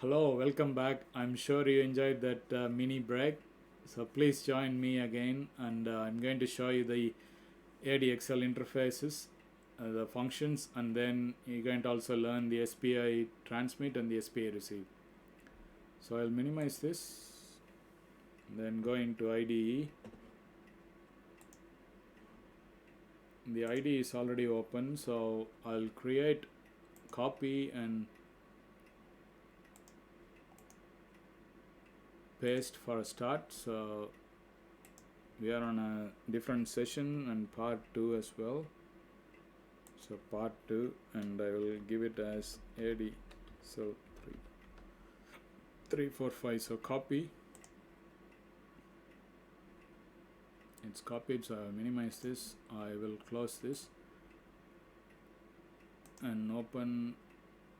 Hello, welcome back. I'm sure you enjoyed that mini break. So please join me again, and I'm going to show you the ADXL interfaces, the functions, and then you're going to also learn the SPI transmit and the SPI receive. So I'll minimize this, then go into IDE. The IDE is already open, so I'll create copy and paste for a start. So we are on a different session and part 2 as well. So part 2, and I will give it as AD. So 3 4 5. So copy, it's copied, so I will minimize this. I will close this and open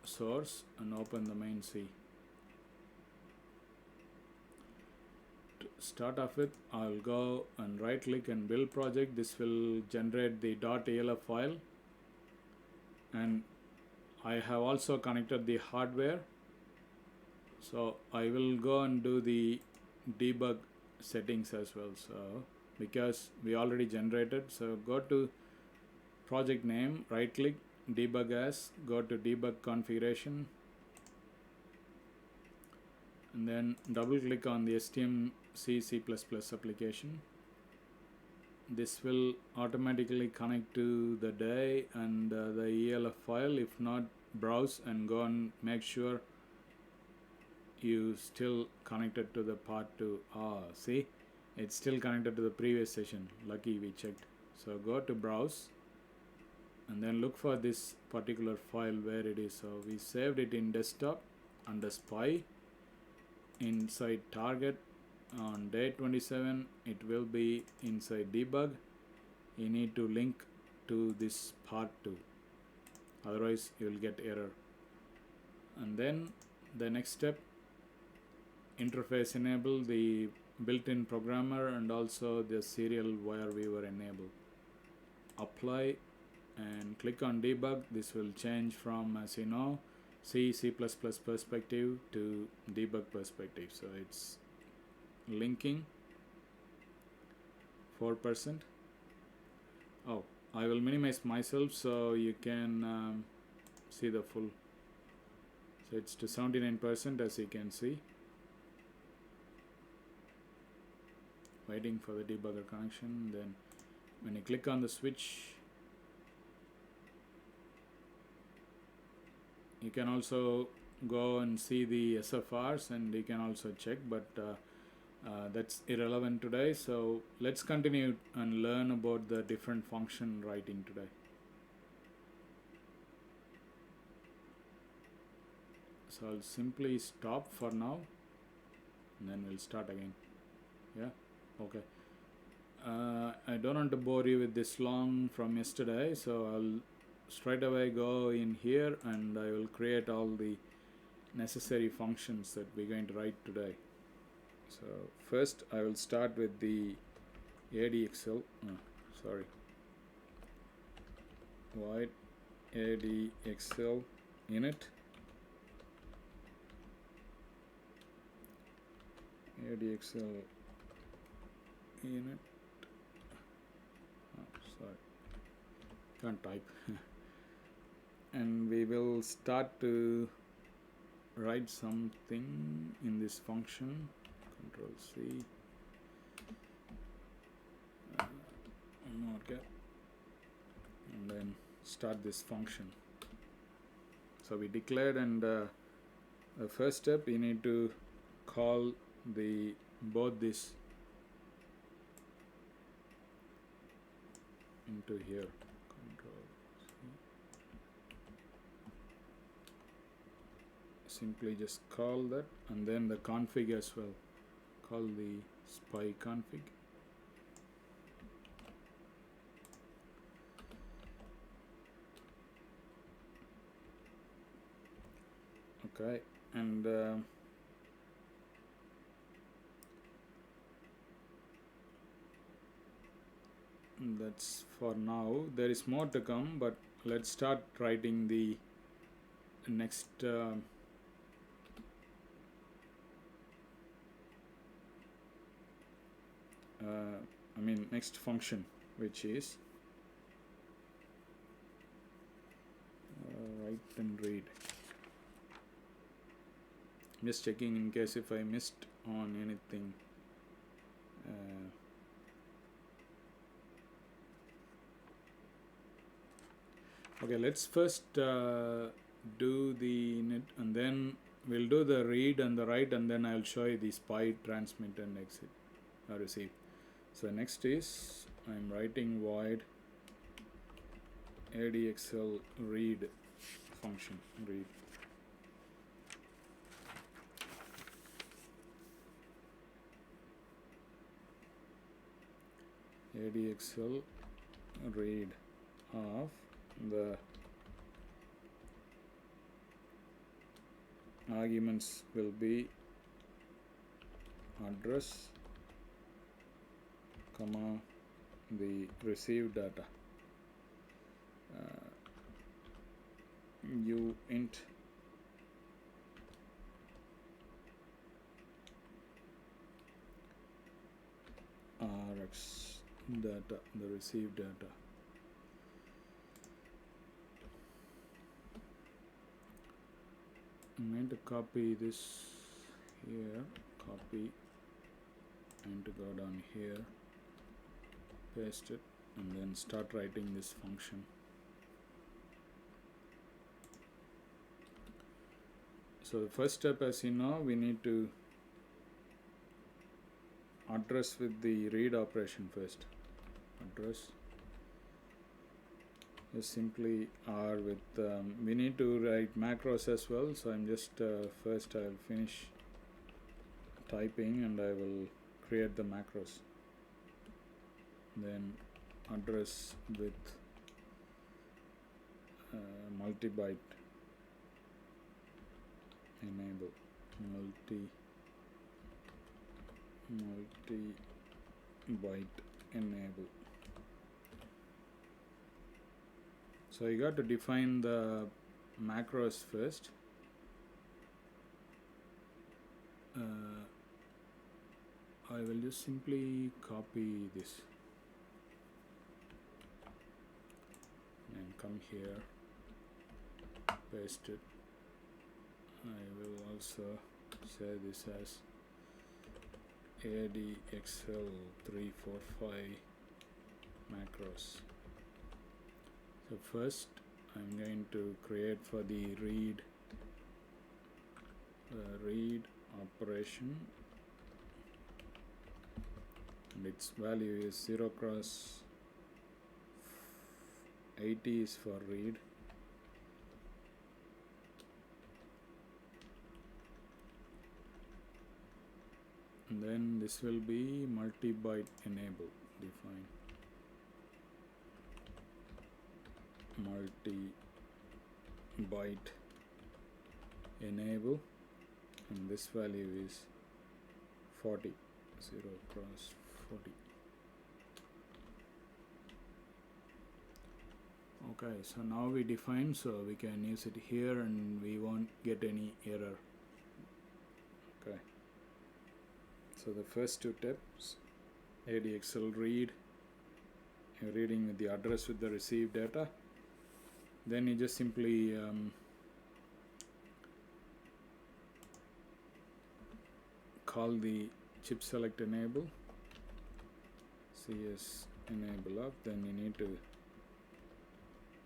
source and open the main C. To start off with, I'll go and right click and build project. This will generate the .elf file, and I have also connected the hardware. So I will go and do the debug settings as well. So because we already generated, so go to project name, right click, debug as, go to debug configuration, and then double click on the STM C++ application. This will automatically connect to the day and the ELF file. If not, browse and go and make sure you still connected to the part 2. See, it's still connected to the previous session. Lucky we checked. So go to browse and then look for this particular file where it is. So we saved it in desktop under SPI inside target on day 27. It will be inside debug. You need to link to this part 2, otherwise you will get error. And then the next step, interface enable, the built-in programmer and also the serial wire viewer enable. Apply and click on debug. This will change from, as you know, C++ perspective to debug perspective. So it's linking 4%. Oh, I will minimize myself so you can see the full. So it's to 79%, as you can see. Waiting for the debugger connection. Then when you click on the switch, you can also go and see the SFRs and you can also check, but that's irrelevant today. So let's continue and learn about the different function writing today. So I'll simply stop for now and then we'll start again. Yeah, okay. I don't want to bore you with this long from yesterday, so I'll straight away go in here and I will create all the necessary functions that we're going to write today. So first I will start with the ADXL, void ADXL init, ADXL init, can't type. And we will start to write something in this function. Control C. Okay. And then start this function. So we declared, and the first step, you need to call the both this into here. Control C. Simply just call that, and then the config as well. Call the SPI config. Okay, and that's for now. There is more to come, but let's start writing the next next function, which is write and read. Just checking in case if I missed on anything. Okay, let's first do the init, and then we'll do the read and the write, and then I'll show you the spy, transmit and exit or receive. So next is I'm writing void ADXL read function, read. ADXL read of the arguments will be address, comma, the received data, u int rx data, the received data. I'm going to copy this here, copy, and to go down here, paste it, and then start writing this function. So the first step, as you know, we need to address with the read operation first. Address is simply R with we need to write macros as well, so I'm just first I'll finish typing and I will create the macros. Then address with multi-byte enable, multi-byte enable. So you got to define the macros first. I will just simply copy this and come here, paste it. I will also say this as ADXL345 macros. So first I'm going to create for the read operation, and its value is 0 cross 80 is for read, and then this will be multi-byte enable, define multi-byte enable, and this value is 40, 0 cross 40. Okay, so now we define, so we can use it here and we won't get any error. Okay, so the first two steps, ADXL read, you're reading with the address with the received data. Then you just simply call the chip select enable, CS enable up, then you need to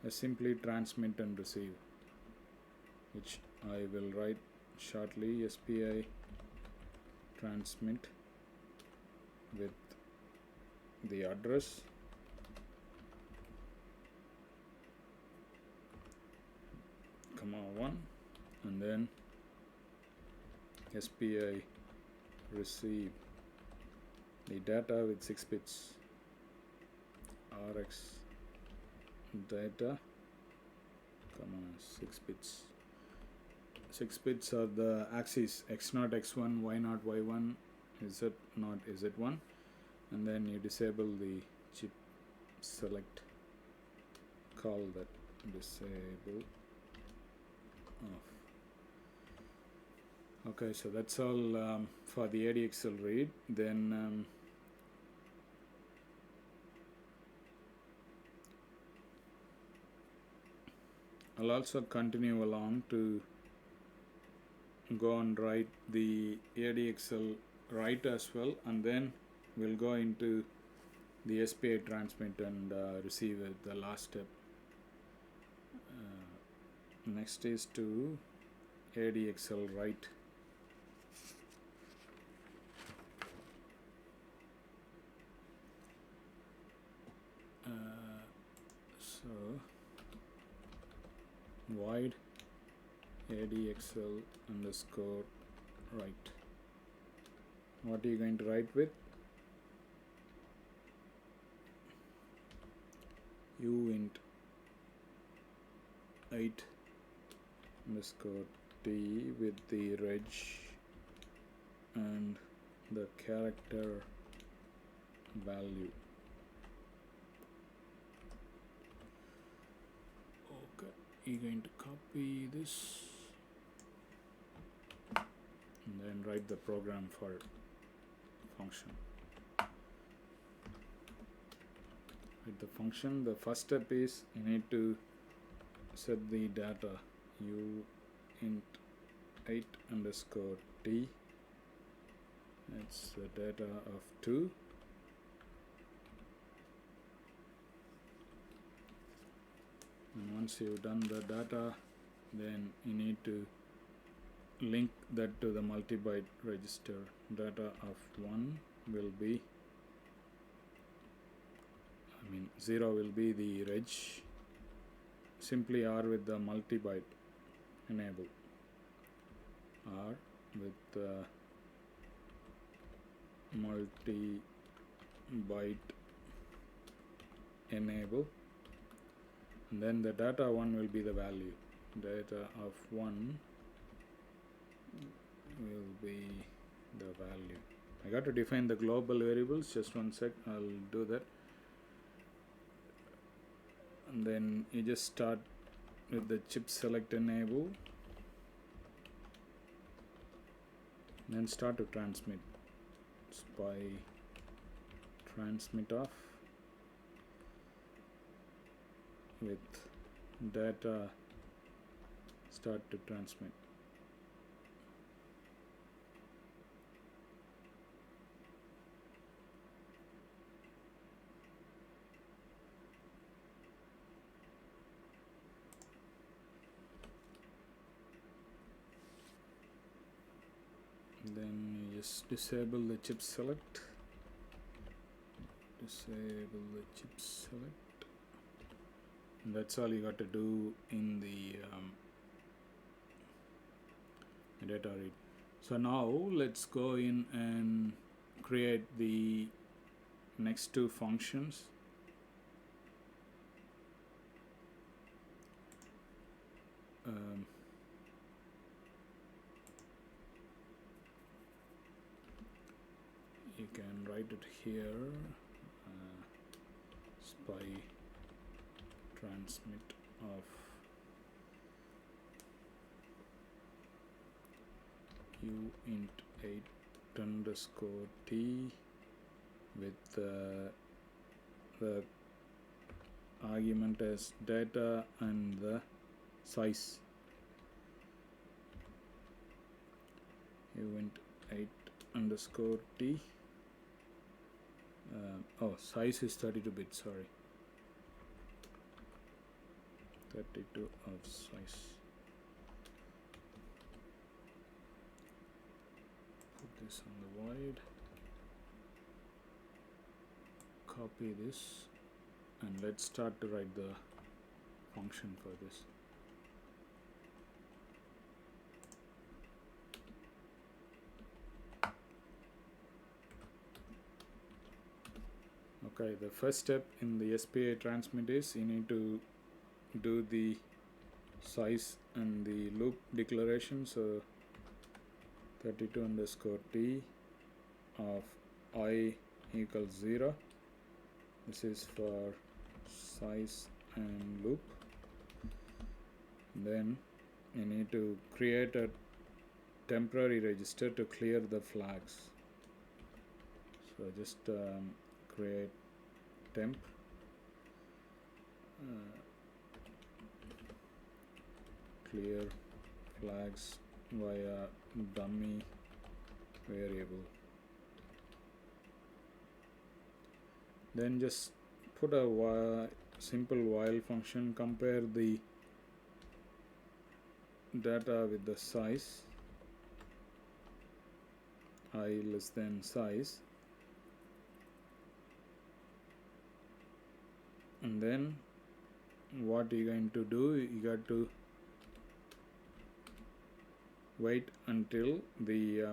simply transmit and receive, which I will write shortly, SPI transmit with the address, comma 1, and then SPI receive the data with 6 bits, RX data, comma 6 bits. 6 bits are the axes, x0, x1, y0, y1, z0, z1, and then you disable the chip select, call that disable off. Okay, so that's all for the ADXL read. Then I'll also continue along to go and write the ADXL write as well, and then we'll go into the SPI transmit and receive it, the last step. Next is to ADXL write. So void ADXL underscore write. What are you going to write with? uint 8 underscore t with the reg and the character value. Okay, you're going to copy this and then write the program for function. With the function, the first step is you need to set the data uint 8 underscore t. That's the data of 2. And once you've done the data, then you need to link that to the multi-byte register. Data of 1 will be, 0 will be the reg. Simply R with the multi-byte enable. R with the multi-byte enable. And then the data 1 will be the value. Data of 1 will be the value. I got to define the global variables. Just one sec, I'll do that. And then you just start with the chip select enable, then start to transmit. SPI transmit off with data start to transmit. Then you just disable the chip select. Disable the chip select. And that's all you got to do in the data read. So now let's go in and create the next two functions. You can write it here, SPI transmit of uint 8 underscore t with the argument as data and the size. Uint 8 underscore t. Size is 32 bits, sorry. 32 of size. Put this on the void. Copy this and let's start to write the function for this. Okay, the first step in the SPI transmit is you need to do the size and the loop declaration. So 32 underscore t of I equals 0. This is for size and loop. Then you need to create a temporary register to clear the flags. So just create temp clear flags via dummy variable. Then just put a simple while function, compare the data with the size, I less than size, and then what you're going to do, you got to wait until the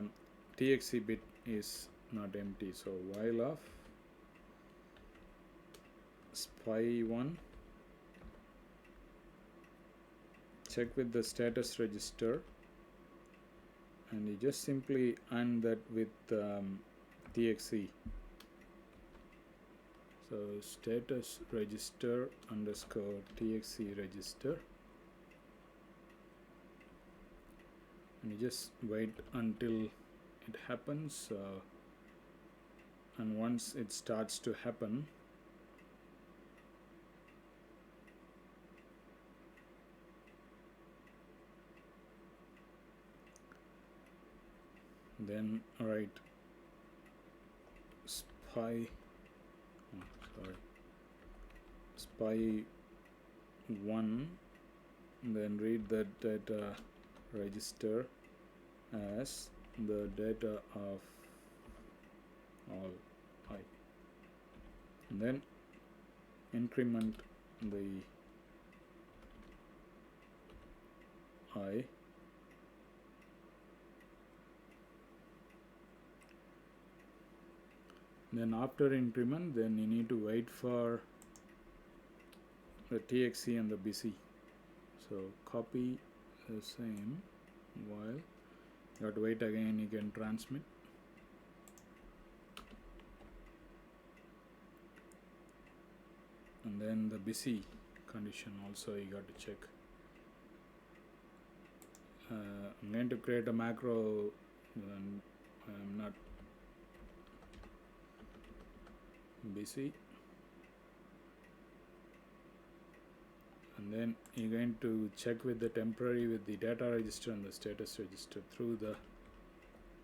TXC bit is not empty. So while of spy1, check with the status register, and you just simply AND that with TXC. So status register underscore TXC register, and you just wait until it happens, and once it starts to happen, then write spy spy1, then read that data register as the data of all I, and then increment the I, then after increment, then you need to wait for the TXC and the BC. So copy the same, while you have to wait again, you can transmit, and then the BC condition also you got to check. I'm going to create a macro, and I'm not BC, and then you're going to check with the temporary with the data register and the status register. Through the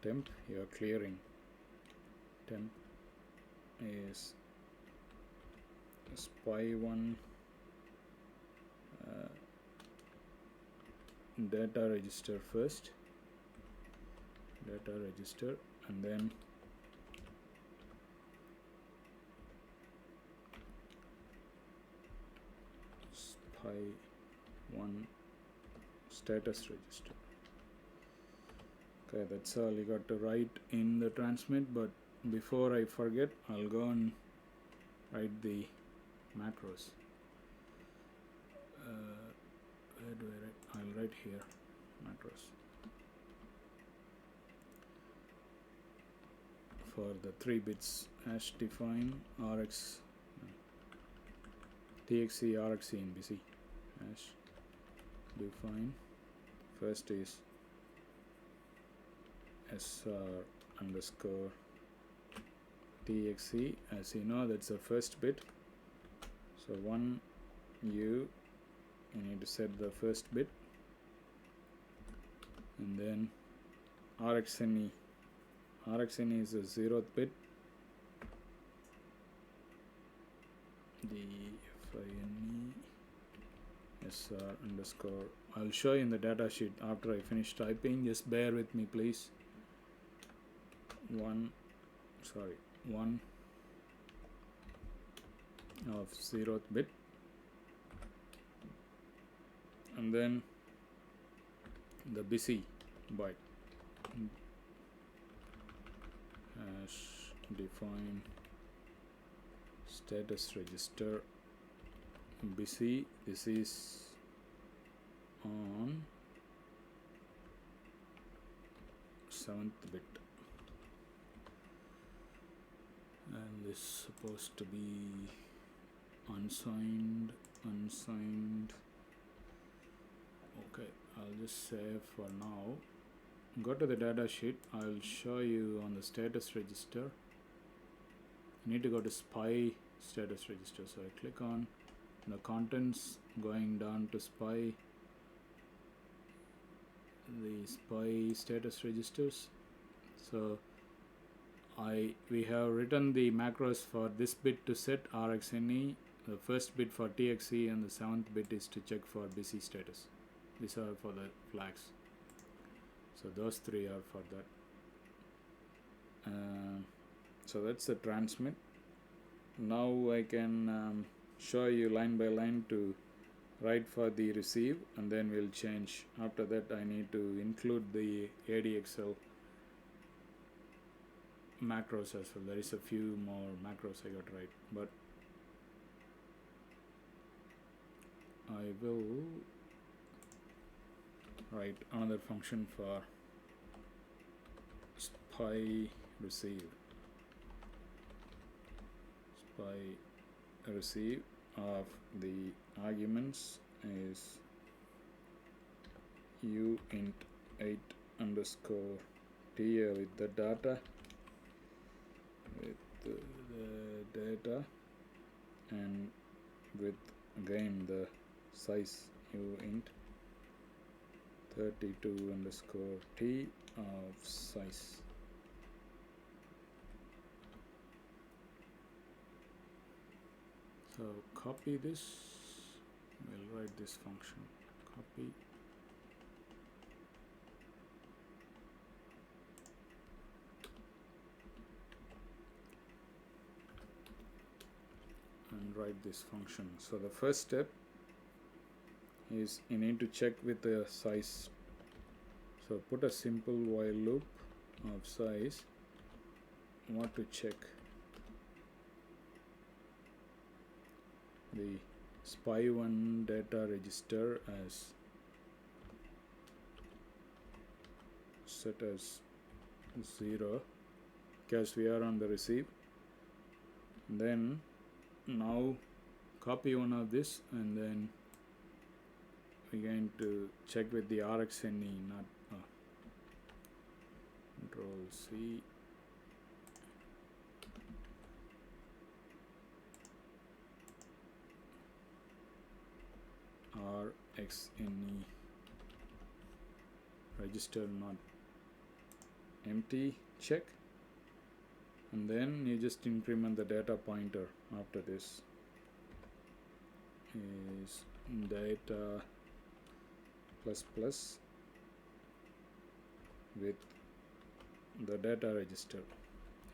temp, you are clearing. Temp is spy1 data register first, data register, and then spy1 status register. Okay, that's all you got to write in the transmit, but before I forget, I'll go and write the macros. Where do I write? I'll write here macros for the 3 bits. Hash define RX TXC RXC in BC. Hash define, first is SR underscore TXC. As you know, that's the first bit. So 1 you need to set the first bit, and then RxNE. RxNE is the 0th bit. The FINE SR underscore. I'll show you in the data sheet after I finish typing. Just bear with me, please. 1 of 0th bit, and then the BC byte. Hash define status register BC. This is on 7th bit, and this is supposed to be unsigned. Okay, I'll just save for now. Go to the data sheet. I'll show you on the status register. You need to go to spy status register. So I click on the contents, going down to spy, the SPI status registers. So we have written the macros for this bit to set RxNE, the first bit for TXE, and the 7th bit is to check for busy status. These are for the flags. So those 3 are for that. So that's the transmit. Now I can show you line by line to write for the receive, and then we'll change. After that I need to include the ADXL macros as well. There is a few more macros I got right, but I will write another function for SPI receive. SPI receive of the arguments is uint8 underscore TL with the data, and with again the size uint 32 underscore T of size. So copy this, we'll write this function, copy, and write this function. So the first step is you need to check with the size. So put a simple while loop of size. What to check? The SPI1 data register as set as 0 because we are on the receive. Then now copy one of this, and then we're going to check with the RxNE, not Control C, RxNE register not empty, check, and then you just increment the data pointer. After this is data plus plus with the data register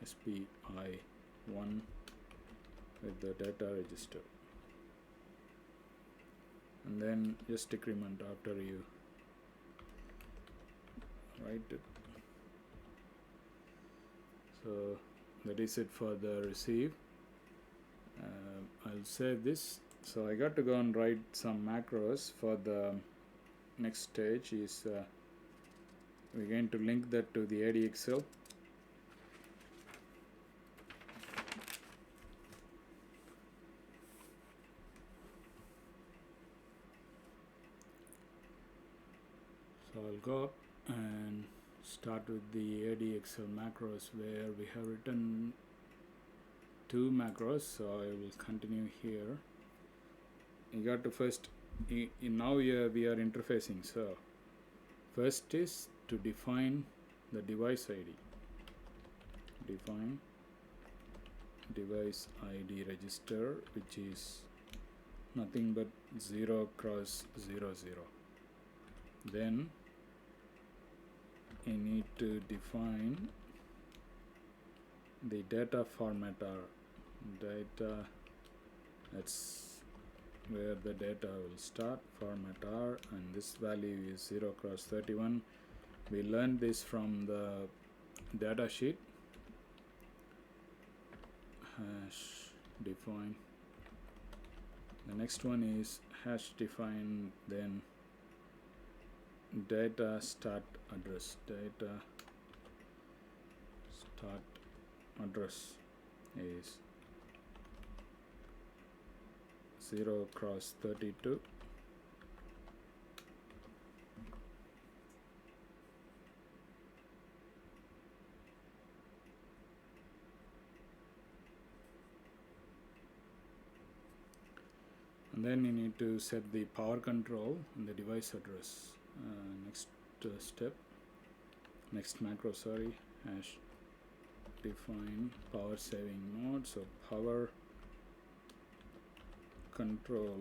SPI1 with the data register, and then just decrement after you write it. So that is it for the receive. I'll save this. So I got to go and write some macros for the next stage. Is we're going to link that to the ADXL. So I'll go up and start with the ADXL macros, where we have written 2 macros. So I will continue here. You got to first, now we are interfacing. So first is to define the device ID. Define device ID register, which is nothing but 0 cross 0 0. Then you need to define the data formatter. Data, that's where the data will start, formatter, and this value is 0 cross 31. We learned this from the data sheet. Hash define. The next one is hash define, then data start address. Data start address is 0 cross 32. And then you need to set the power control and the device address. Next step, next macro, sorry, hash define power saving mode. So power control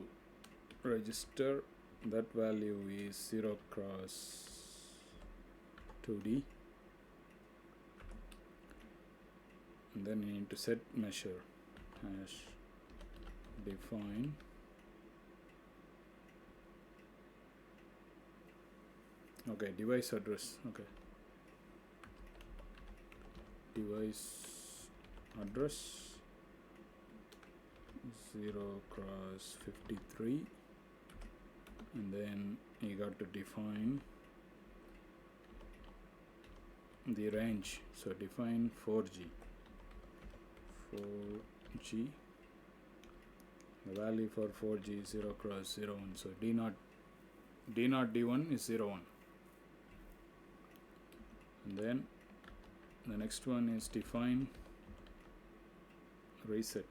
register, that value is 0 cross 2D, and then you need to set measure, hash define device address, device address 0 cross 53, and then you got to define the range, so define 4G, the value for 4G is 0 cross 01, so D0 D1 is 01, and then the next one is define reset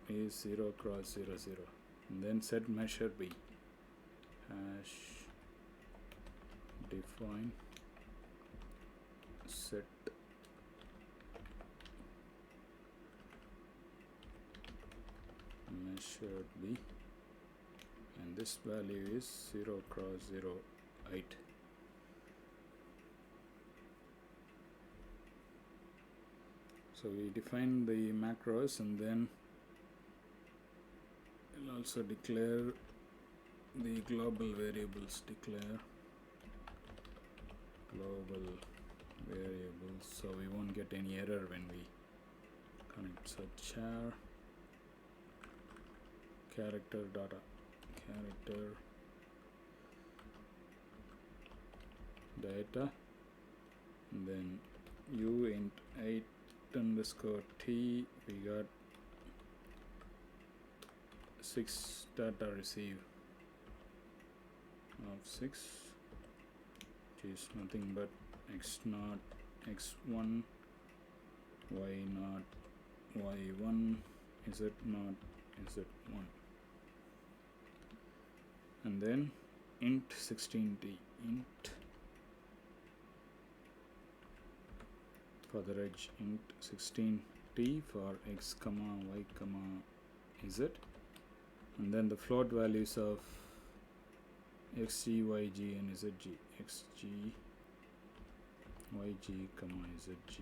is 0 cross 00, and then set measure B, hash define set measure B, and this value is 0 cross 08. So we define the macros, and then we'll also declare the global variables, declare global variables, so we won't get any error when we connect. So char character data, character data, and then u int 8 underscore t, we got 6 data receive of 6, which is nothing but x0, x1, y0, y1, z0, z1, and then int 16t, int for the edge, int 16t for x comma y comma z, and then the float values of xg, yg, and zg, xg, yg, comma zg.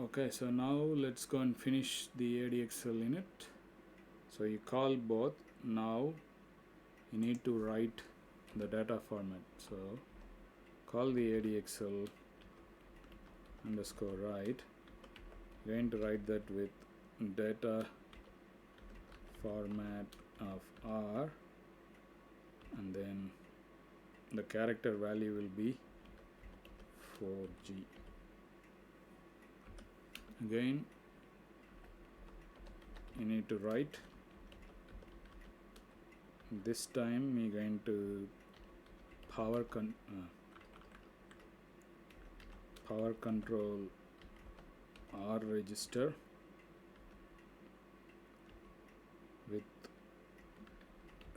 Okay, so now let's go and finish the ADXL init. So you call both. Now you need to write the data format. So call the ADXL underscore write. You're going to write that with data format of R, and then the character value will be 4G. Again, you need to write. This time we're going to power control R register with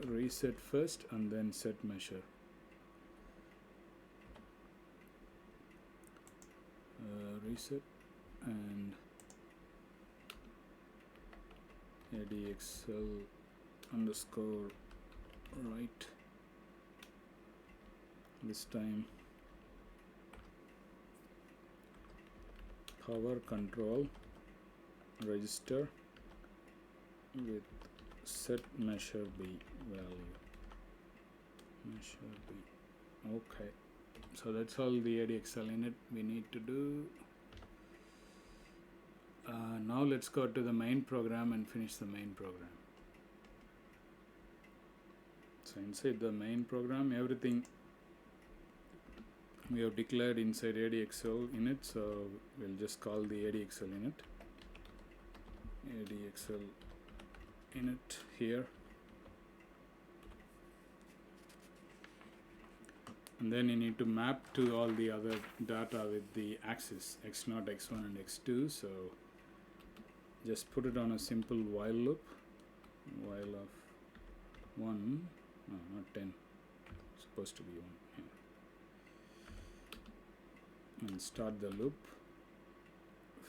reset first and then set measure. Reset and ADXL underscore write. This time power control register with set measure B value. Measure B. Okay, so that's all the ADXL init we need to do. Now let's go to the main program and finish the main program. So inside the main program, everything we have declared inside ADXL init, so we'll just call the ADXL init. ADXL init here. and then you need to map to all the other data with the axis x0, x1 and x2. So just put it on a simple while loop, while of 1, no, not 10, it's supposed to be 1, yeah. And start the loop.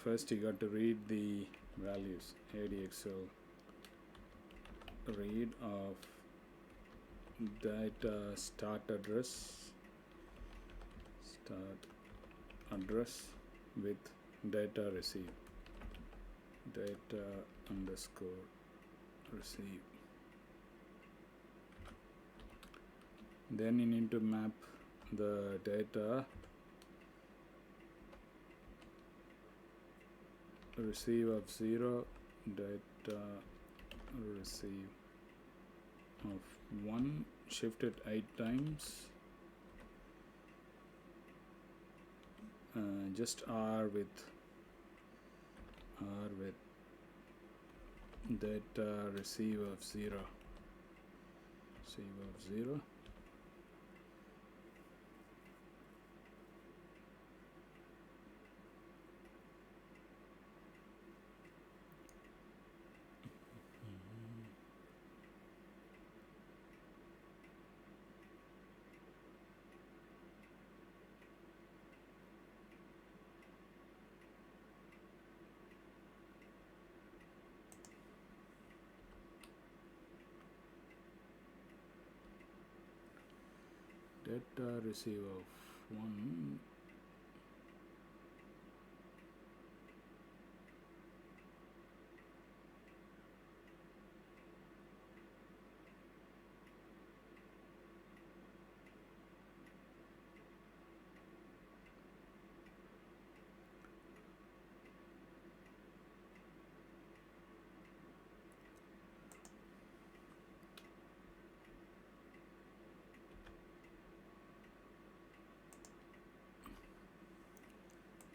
First you got to read the values, ADXL read of data start address with data receive, data underscore receive. Then you need to map the data receive of 0, data receive of 1, shift it 8 times, just R with data receive of 0, receive of 0. Data receive of 1,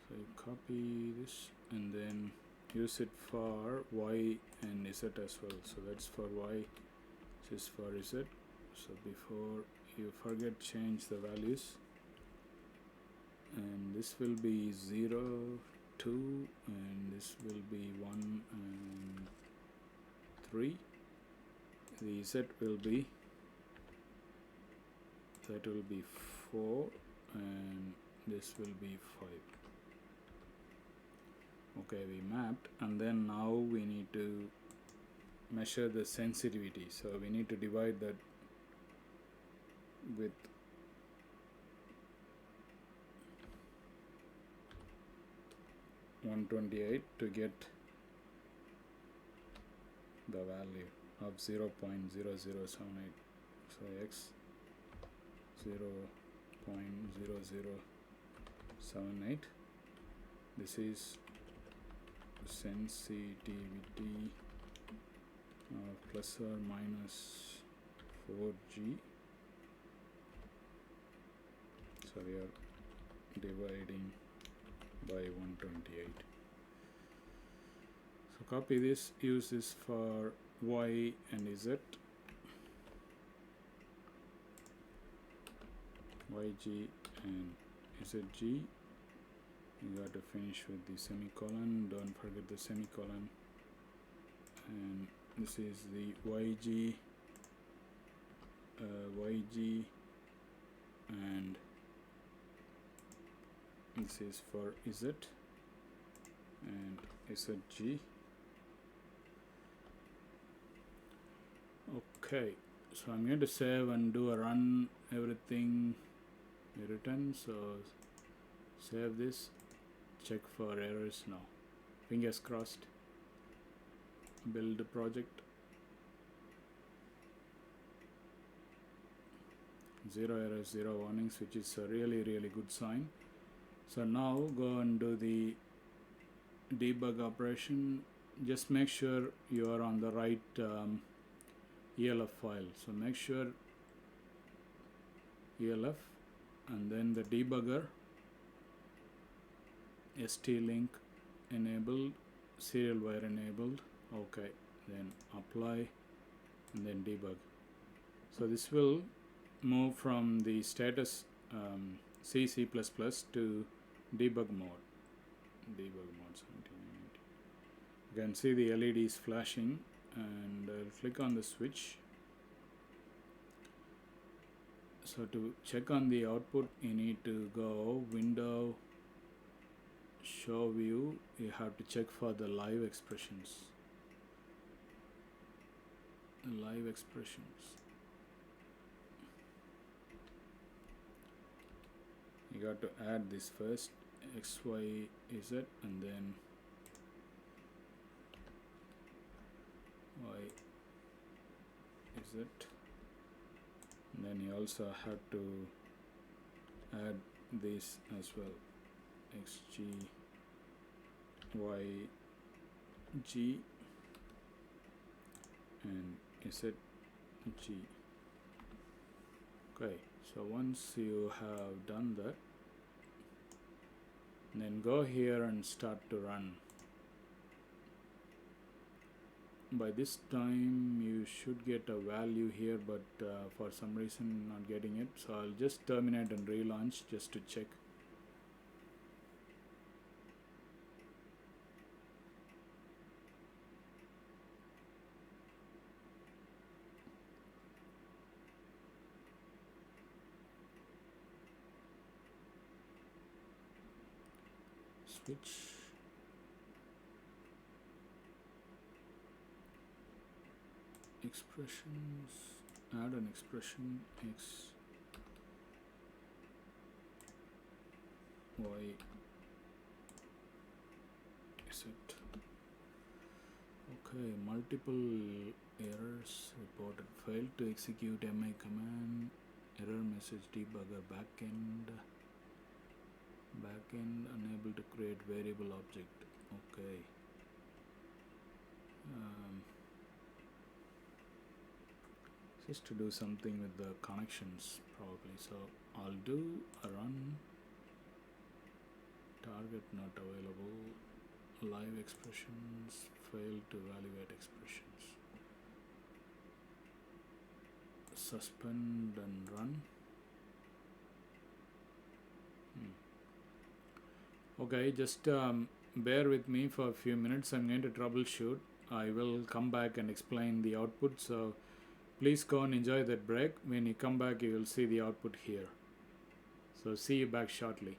so you copy this and then use it for Y and Z as well. So that's for Y, this is for Z. So before you forget, change the values, and this will be 0, 2, and this will be 1 and 3. The Z will be 4, and this will be 5. Okay, we mapped, and then now we need to measure the sensitivity. So we need to divide that with (128) to get the value of 0.0078. So x 0.0078. This is sensitivity of plus or minus 4G. So we are dividing by 128. So copy this, use this for Y and Z. YG and ZG. You got to finish with the semicolon, don't forget the semicolon. And this is the YG, and this is for Z and ZG. Okay, so I'm going to save and do a run, everything written. So save this, check for errors now, fingers crossed. Build the project. 0 errors, 0 warnings, which is a really good sign. So now go and do the debug operation. Just make sure you are on the right ELF file. So make sure ELF, and then the debugger, ST-Link enabled, serial wire enabled. Okay, then apply and then debug. So this will move from the status C, C++ to debug mode. Debug mode 1790. You can see the LED is flashing, and I'll click on the switch. So to check on the output, you need to go Window, Show View. You have to check for the live expressions. Live expressions. You got to add this first, X, Y, Z, and then Y, Z. And then you also have to add this as well, XG, Y, G, and Z, G. Okay, so once you have done that, then go here and start to run. By this time you should get a value here, but for some reason not getting it, so I'll just terminate and relaunch just to check. Switch. Expressions, add an expression, X, Y, Z. Okay, multiple errors reported. Failed to execute mi command, error message debugger backend unable to create variable object. Okay. Just to do something with the connections probably, so I'll do a run, target not available, live expressions, failed to evaluate expressions, suspend and run. Okay, just bear with me for a few minutes. I'm going to troubleshoot. I will come back and explain the output, so please go and enjoy that break. When you come back, you will see the output here. So see you back shortly.